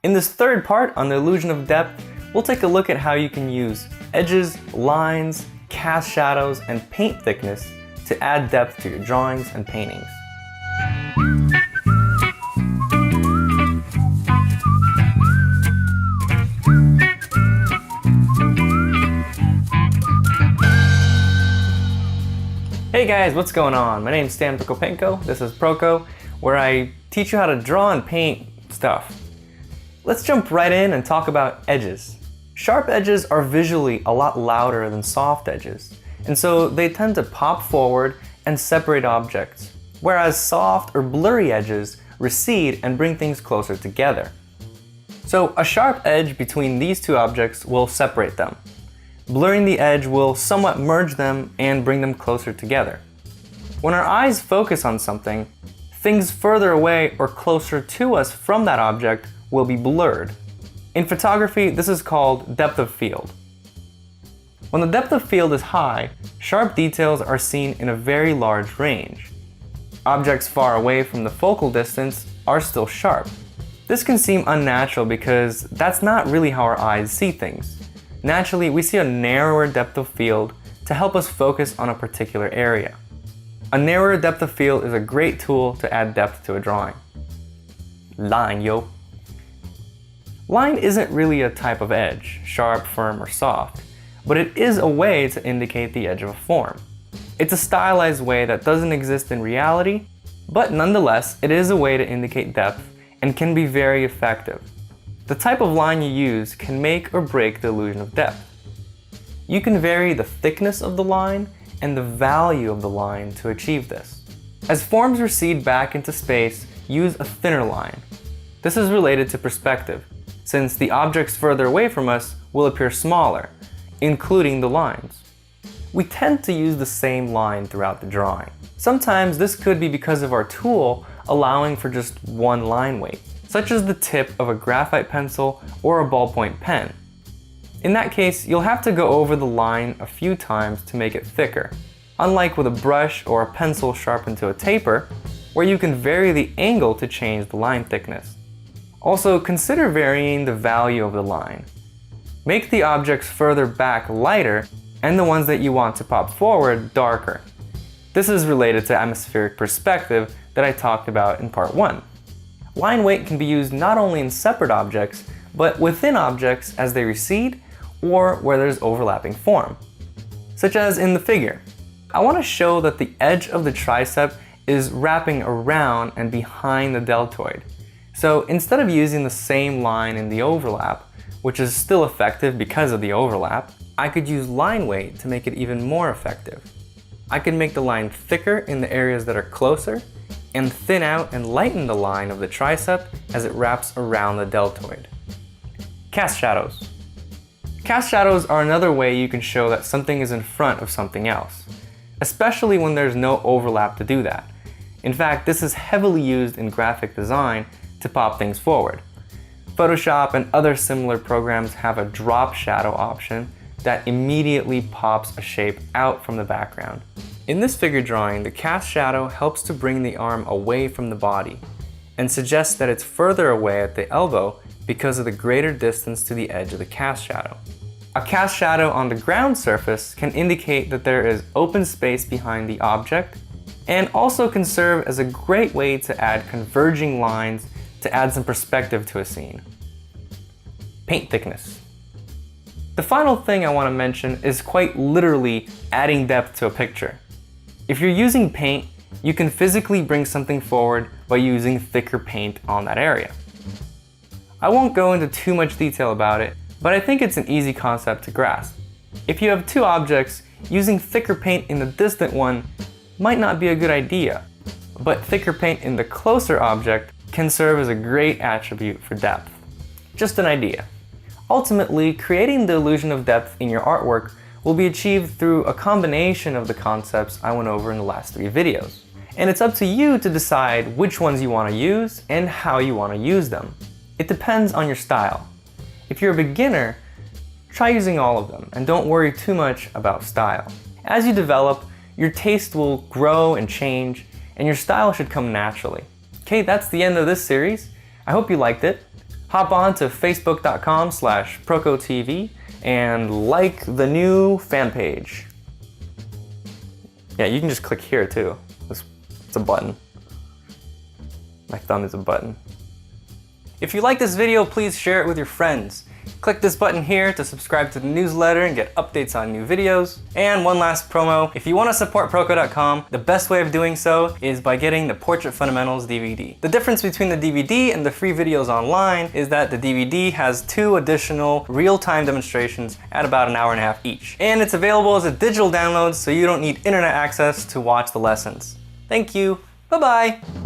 In this third part on the illusion of depth, we'll take a look at how you can use edges, lines, cast shadows, and paint thickness to add depth to your drawings and paintings. Hey guys, what's going on? My name's Stan Prokopenko. This is Proko, where I teach you how to draw and paint stuff. Let's jump right in and talk about edges. Sharp edges are visually a lot louder than soft edges, and so they tend to pop forward and separate objects, whereas soft or blurry edges recede and bring things closer together. So a sharp edge between these two objects will separate them. Blurring the edge will somewhat merge them and bring them closer together. When our eyes focus on something, things further away or closer to us from that object will be blurred. In photography, this is called depth of field. When the depth of field is high, sharp details are seen in a very large range. Objects far away from the focal distance are still sharp. This can seem unnatural because that's not really how our eyes see things. Naturally, we see a narrower depth of field to help us focus on a particular area. A narrower depth of field is a great tool to add depth to a drawing. Line, yo. Line isn't really a type of edge, sharp, firm, or soft, but it is a way to indicate the edge of a form. It's a stylized way that doesn't exist in reality, but nonetheless, it is a way to indicate depth and can be very effective. The type of line you use can make or break the illusion of depth. You can vary the thickness of the line and the value of the line to achieve this. As forms recede back into space, use a thinner line. This is related to perspective, since the objects further away from us will appear smaller, including the lines. We tend to use the same line throughout the drawing. Sometimes this could be because of our tool allowing for just one line weight, such as the tip of a graphite pencil or a ballpoint pen. In that case, you'll have to go over the line a few times to make it thicker, unlike with a brush or a pencil sharpened to a taper, where you can vary the angle to change the line thickness. Also, consider varying the value of the line. Make the objects further back lighter and the ones that you want to pop forward darker. This is related to atmospheric perspective that I talked about in part 1. Line weight can be used not only in separate objects, but within objects as they recede or where there's overlapping form. Such as in the figure. I want to show that the edge of the tricep is wrapping around and behind the deltoid. So instead of using the same line in the overlap, which is still effective because of the overlap, I could use line weight to make it even more effective. I could make the line thicker in the areas that are closer, and thin out and lighten the line of the tricep as it wraps around the deltoid. Cast shadows. Cast shadows are another way you can show that something is in front of something else, especially when there's no overlap to do that. In fact, this is heavily used in graphic design to pop things forward. Photoshop and other similar programs have a drop shadow option that immediately pops a shape out from the background. In this figure drawing, the cast shadow helps to bring the arm away from the body and suggests that it's further away at the elbow because of the greater distance to the edge of the cast shadow. A cast shadow on the ground surface can indicate that there is open space behind the object and also can serve as a great way to add converging lines to add some perspective to a scene. Paint thickness. The final thing I want to mention is quite literally adding depth to a picture. If you're using paint, you can physically bring something forward by using thicker paint on that area. I won't go into too much detail about it, but I think it's an easy concept to grasp. If you have two objects, using thicker paint in the distant one might not be a good idea, but thicker paint in the closer object can serve as a great attribute for depth. Just an idea. Ultimately, creating the illusion of depth in your artwork will be achieved through a combination of the concepts I went over in the last 3 videos. And it's up to you to decide which ones you want to use and how you want to use them. It depends on your style. If you're a beginner, try using all of them and don't worry too much about style. As you develop, your taste will grow and change, and your style should come naturally. Okay, that's the end of this series. I hope you liked it. Hop on to facebook.com/ProcoTV and like the new fan page. Yeah, you can just click here too. It's a button. My thumb is a button. If you like this video, please share it with your friends. Click this button here to subscribe to the newsletter and get updates on new videos. And one last promo, if you want to support Proco.com, the best way of doing so is by getting the Portrait Fundamentals DVD. The difference between the DVD and the free videos online is that the DVD has 2 additional real-time demonstrations at about an hour and a half each. And it's available as a digital download, so you don't need internet access to watch the lessons. Thank you. Bye-bye.